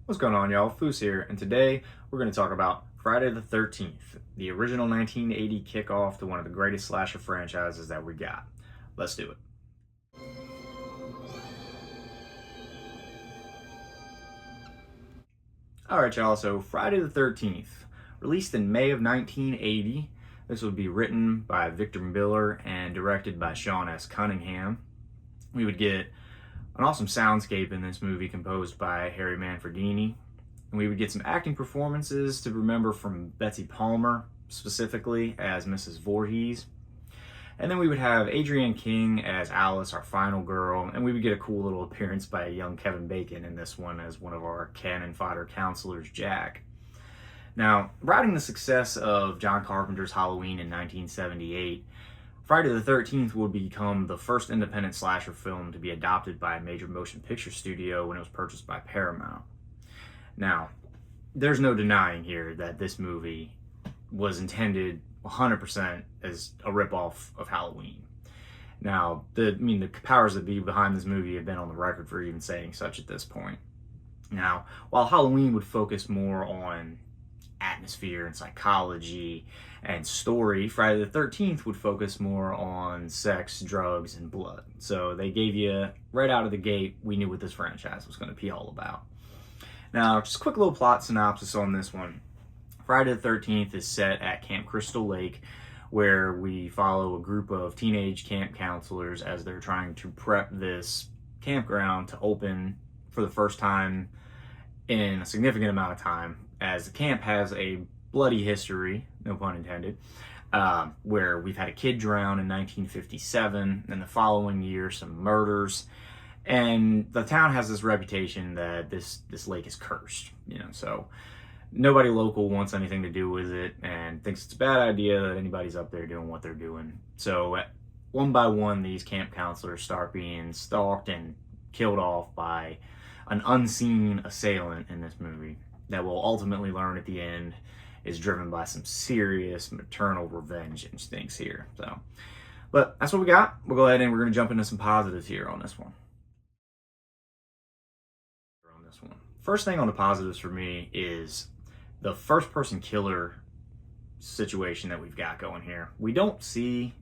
What's going on, y'all? Foos here, and today we're going to talk about Friday the 13th, the original 1980 kickoff to one of the greatest slasher franchises that we got. Let's do it. Alright, y'all, so Friday the 13th, released in May of 1980. This would be written by Victor Miller and directed by Sean S. Cunningham. We would get an awesome soundscape in this movie composed by Harry Manfredini. And we would get some acting performances to remember from Betsy Palmer, specifically as Mrs. Voorhees. And then we would have Adrienne King as Alice, our final girl, and we would get a cool little appearance by a young Kevin Bacon in this one as one of our cannon fodder counselors, Jack. Now, riding the success of John Carpenter's Halloween in 1978, Friday the 13th would become the first independent slasher film to be adopted by a major motion picture studio when it was purchased by Paramount. Now, there's no denying here that this movie was intended 100% as a ripoff of Halloween. Now, the powers that be behind this movie have been on the record for even saying such at this point. Now, while Halloween would focus more on atmosphere and psychology and story, Friday the 13th would focus more on sex, drugs, and blood. So they gave you, right out of the gate, we knew what this franchise was going to be all about. Now, just a quick little plot synopsis on this one. Friday the 13th is set at Camp Crystal Lake, where we follow a group of teenage camp counselors as they're trying to prep this campground to open for the first time in a significant amount of time, as the camp has a bloody history, no pun intended, where we've had a kid drown in 1957, and the following year some murders, and the town has this reputation that this lake is cursed, so nobody local wants anything to do with it and thinks it's a bad idea that anybody's up there doing what they're doing. So one by one, these camp counselors start being stalked and killed off by an unseen assailant in this movie that we'll ultimately learn at the end is driven by some serious maternal revenge instincts here. But that's what we got. We'll go ahead and we're going to jump into some positives here on this one. First thing on the positives for me is the first-person killer situation that we've got going here. We don't see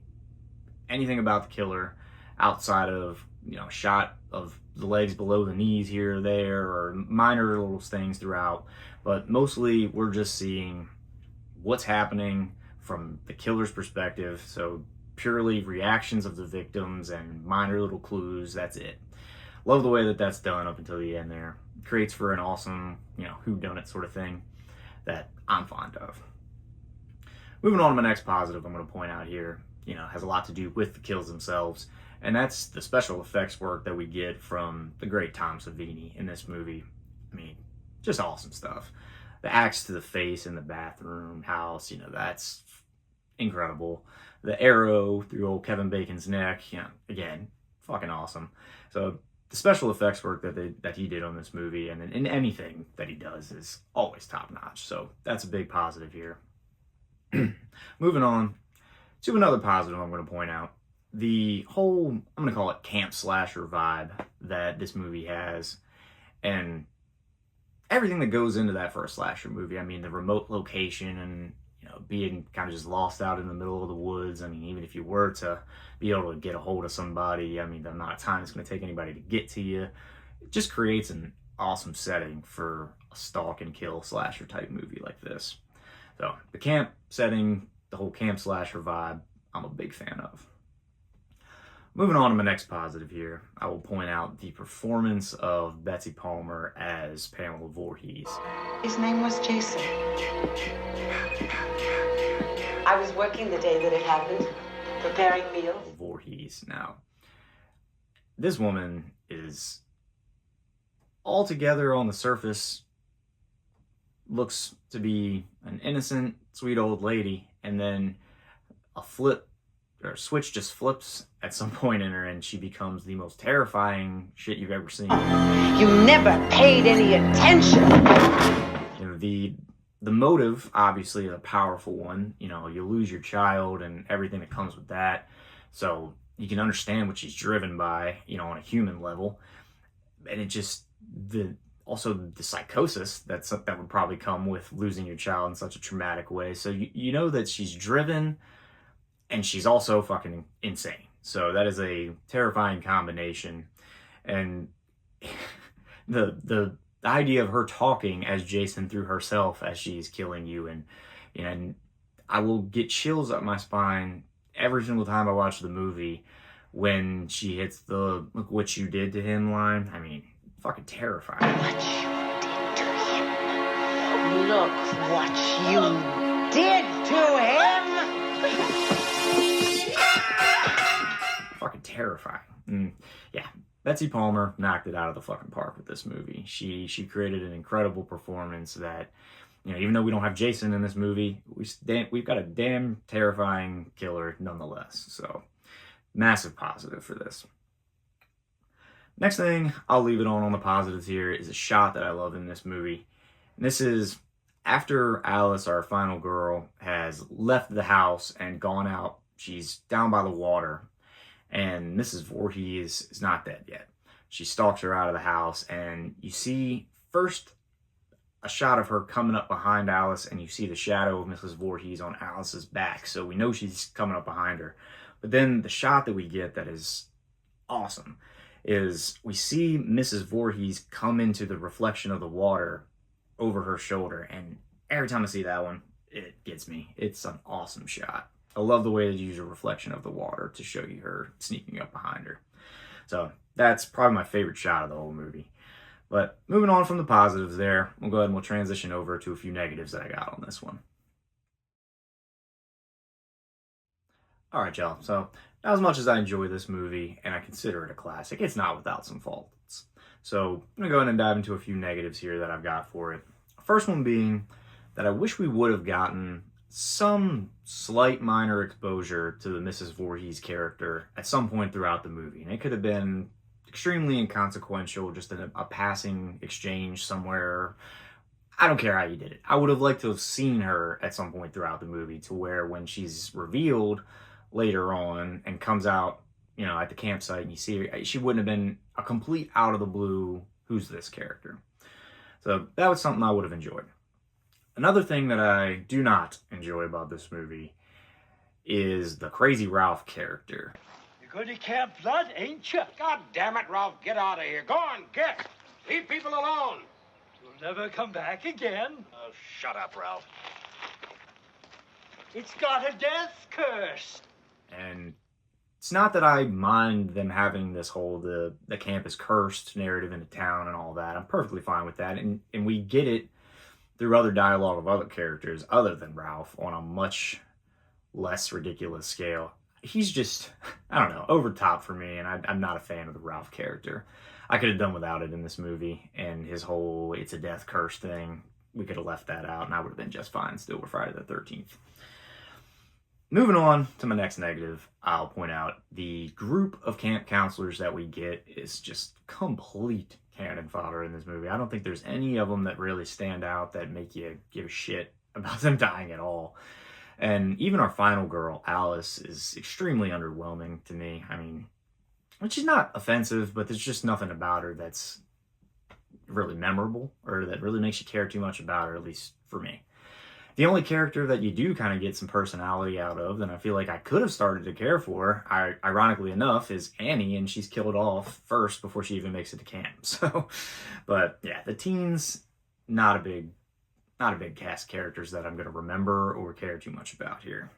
anything about the killer outside of, shot of the legs below the knees here or there, or minor little things throughout, but mostly we're just seeing what's happening from the killer's perspective, so purely reactions of the victims and minor little clues. That's it. Love the way that that's done up until the end there. Creates for an awesome, whodunit sort of thing that I'm fond of. Moving on to my next positive I'm going to point out here, has a lot to do with the kills themselves, and that's the special effects work that we get from the great Tom Savini in this movie. I mean, just awesome stuff. The axe to the face in the bathroom house, that's incredible. The arrow through old Kevin Bacon's neck, again, fucking awesome. So the special effects work that he did on this movie and in anything that he does is always top notch. So that's a big positive here. Moving on to another positive I'm going to point out. The whole, I'm going to call it camp slasher vibe that this movie has, and everything that goes into that for a slasher movie. I mean, the remote location and being kind of just lost out in the middle of the woods. I mean, even if you were to be able to get a hold of somebody, I mean, the amount of time it's going to take anybody to get to you, it just creates an awesome setting for a stalk and kill slasher type movie like this. So the camp setting, the whole camp slasher vibe, I'm a big fan of. Moving on to my next positive here, I will point out the performance of Betsy Palmer as Pamela Voorhees. His name was Jason. I was working the day that it happened, preparing meals. Voorhees. Now, this woman is altogether on the surface looks to be an innocent, sweet old lady, and then a switch just flips at some point in her and she becomes the most terrifying shit you've ever seen. You never paid any attention. The motive obviously is a powerful one. You lose your child and everything that comes with that, so you can understand what she's driven by, on a human level. And it just, also the psychosis that would probably come with losing your child in such a traumatic way. So you know that she's driven and she's also fucking insane. So that is a terrifying combination. And the idea of her talking as Jason through herself as she's killing you, and I will get chills up my spine every single time I watch the movie when she hits the "look what you did to him" line. I mean, fucking terrifying. What you did to him. Look what you did to him. Fucking terrifying. Yeah, Betsy Palmer knocked it out of the fucking park with this movie. She created an incredible performance that, even though we don't have Jason in this movie, we've got a damn terrifying killer nonetheless. So, massive positive for this. Next thing I'll leave it on the positives here is a shot that I love in this movie. And this is after Alice, our final girl, has left the house and gone out. She's down by the water, and Mrs. Voorhees is not dead yet. She stalks her out of the house, and you see first a shot of her coming up behind Alice, and you see the shadow of Mrs. Voorhees on Alice's back, so we know she's coming up behind her. But then the shot that we get that is awesome is we see Mrs. Voorhees come into the reflection of the water over her shoulder, and every time I see that one, it gets me. It's an awesome shot. I love the way they use a reflection of the water to show you her sneaking up behind her. So that's probably my favorite shot of the whole movie. But moving on from the positives there, we'll go ahead and we'll transition over to a few negatives that I got on this one. All right, y'all. So as much as I enjoy this movie and I consider it a classic, it's not without some faults. So I'm going to go ahead and dive into a few negatives here that I've got for it. First one being that I wish we would have gotten some slight minor exposure to the Mrs. Voorhees character at some point throughout the movie. And it could have been extremely inconsequential, just a passing exchange somewhere. I don't care how you did it. I would have liked to have seen her at some point throughout the movie, to where when she's revealed later on and comes out, at the campsite, and you see her, she wouldn't have been a complete out of the blue, who's this character? So that was something I would have enjoyed. Another thing that I do not enjoy about this movie is the Crazy Ralph character. You're going to Camp Blood, ain't you? God damn it, Ralph, get out of here. Go on, get. Leave people alone. You'll never come back again. Oh, shut up, Ralph. It's got a death curse. And it's not that I mind them having this whole the camp is cursed narrative into town and all that. I'm perfectly fine with that. And we get it through other dialogue of other characters other than Ralph on a much less ridiculous scale. He's just, I don't know, over top for me, and I'm not a fan of the Ralph character. I could have done without it in this movie, and his whole it's a death curse thing, we could have left that out, and I would have been just fine still with Friday the 13th. Moving on to my next negative, I'll point out the group of camp counselors that we get is just complete cannon fodder in this movie. I don't think there's any of them that really stand out that make you give a shit about them dying at all. And even our final girl, Alice, is extremely underwhelming to me. I mean, she's not offensive, but there's just nothing about her that's really memorable or that really makes you care too much about her, at least for me. The only character that you do kind of get some personality out of, and I feel like I could have started to care for, ironically enough, is Annie, and she's killed off first before she even makes it to camp. So, but yeah, the teens, not a big cast of characters that I'm going to remember or care too much about here.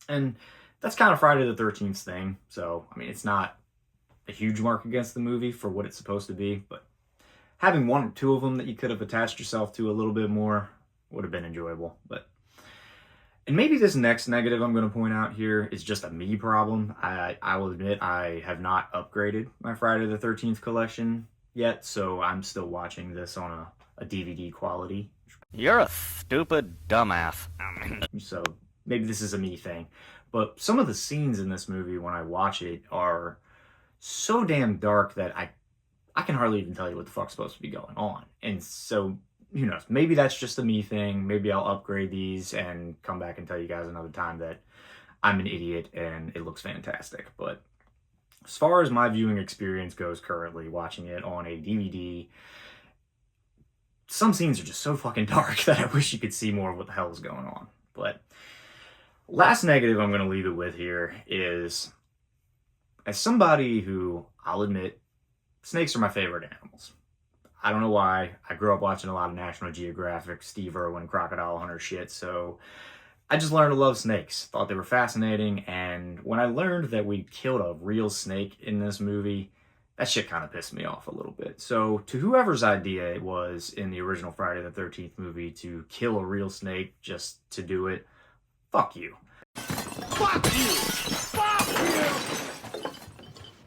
And that's kind of Friday the 13th thing. So, I mean, it's not a huge mark against the movie for what it's supposed to be, but having one or two of them that you could have attached yourself to a little bit more would have been enjoyable. And maybe this next negative I'm going to point out here is just a me problem. I will admit I have not upgraded my Friday the 13th collection yet, so I'm still watching this on a DVD quality. You're a stupid dumbass. So maybe this is a me thing. But some of the scenes in this movie when I watch it are so damn dark that I can hardly even tell you what the fuck's supposed to be going on. And so, who knows? Maybe that's just a me thing. Maybe I'll upgrade these and come back and tell you guys another time that I'm an idiot and it looks fantastic. But as far as my viewing experience goes currently, watching it on a DVD, some scenes are just so fucking dark that I wish you could see more of what the hell is going on. But last negative I'm going to leave it with here is, as somebody who, I'll admit, snakes are my favorite animals. I don't know why. I grew up watching a lot of National Geographic, Steve Irwin, Crocodile Hunter shit, so I just learned to love snakes. Thought they were fascinating, and when I learned that we killed a real snake in this movie, that shit kind of pissed me off a little bit. So to whoever's idea it was in the original Friday the 13th movie to kill a real snake just to do it, fuck you. Fuck you! Fuck you!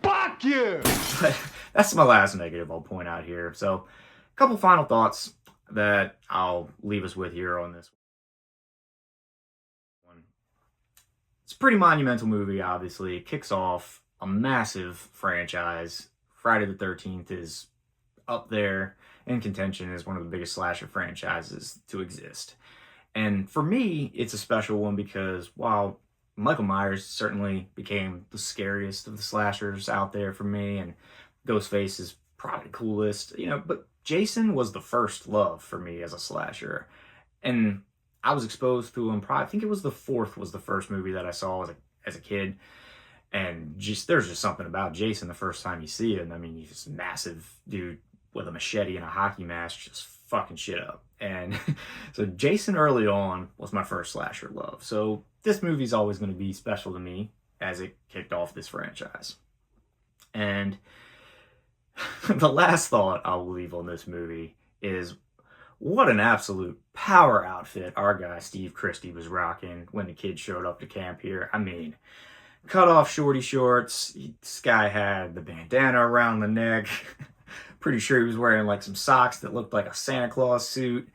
Fuck you! But that's my last negative I'll point out here. So a couple final thoughts that I'll leave us with here on this one. It's a pretty monumental movie, obviously. It kicks off a massive franchise. Friday the 13th is up there in contention as one of the biggest slasher franchises to exist. And for me, it's a special one because while Michael Myers certainly became the scariest of the slashers out there for me, and Ghostface is probably the coolest, but Jason was the first love for me as a slasher. And I was exposed to him probably, I think it was the fourth was the first movie that I saw as a kid. And there's just something about Jason the first time you see him. I mean, he's this massive dude with a machete and a hockey mask just fucking shit up. And so Jason early on was my first slasher love. So this movie's always going to be special to me as it kicked off this franchise. And the last thought I'll leave on this movie is what an absolute power outfit our guy Steve Christie was rocking when the kids showed up to camp here. I mean, cut off shorty shorts. This guy had the bandana around the neck. Pretty sure he was wearing like some socks that looked like a Santa Claus suit.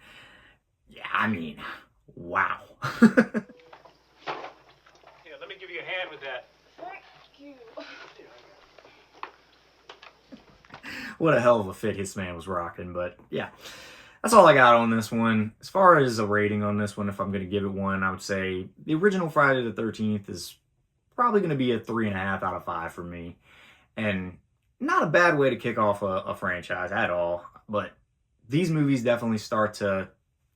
Yeah, I mean, wow. Here, let me give you a hand with that. Thank you. What a hell of a fit his man was rocking. But yeah, that's all I got on this one. As far as a rating on this one, if I'm going to give it one, I would say the original Friday the 13th is probably going to be a 3.5 out of 5 for me. And not a bad way to kick off a franchise at all. But these movies definitely start to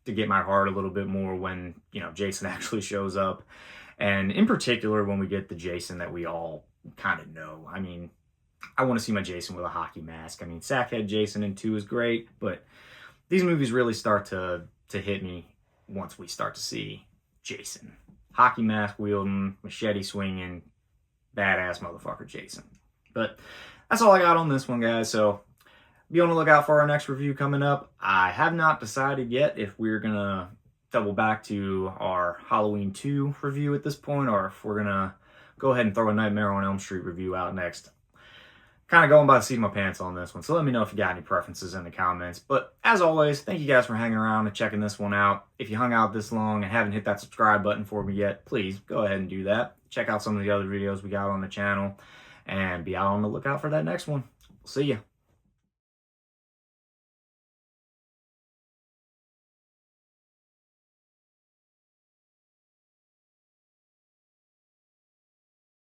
get my heart a little bit more when, Jason actually shows up. And in particular, when we get the Jason that we all kind of know. I mean, I want to see my Jason with a hockey mask. I mean, Sackhead Jason in 2 is great, but these movies really start to hit me once we start to see Jason. Hockey mask wielding, machete swinging, badass motherfucker Jason. But that's all I got on this one, guys. So be on the lookout for our next review coming up. I have not decided yet if we're going to double back to our Halloween 2 review at this point, or if we're going to go ahead and throw a Nightmare on Elm Street review out next. Kind of going by the seat of my pants on this one, so let me know if you got any preferences in the comments. But as always, thank you guys for hanging around and checking this one out. If you hung out this long and haven't hit that subscribe button for me yet, please go ahead and do that. Check out some of the other videos we got on the channel, and be out on the lookout for that next one. See ya.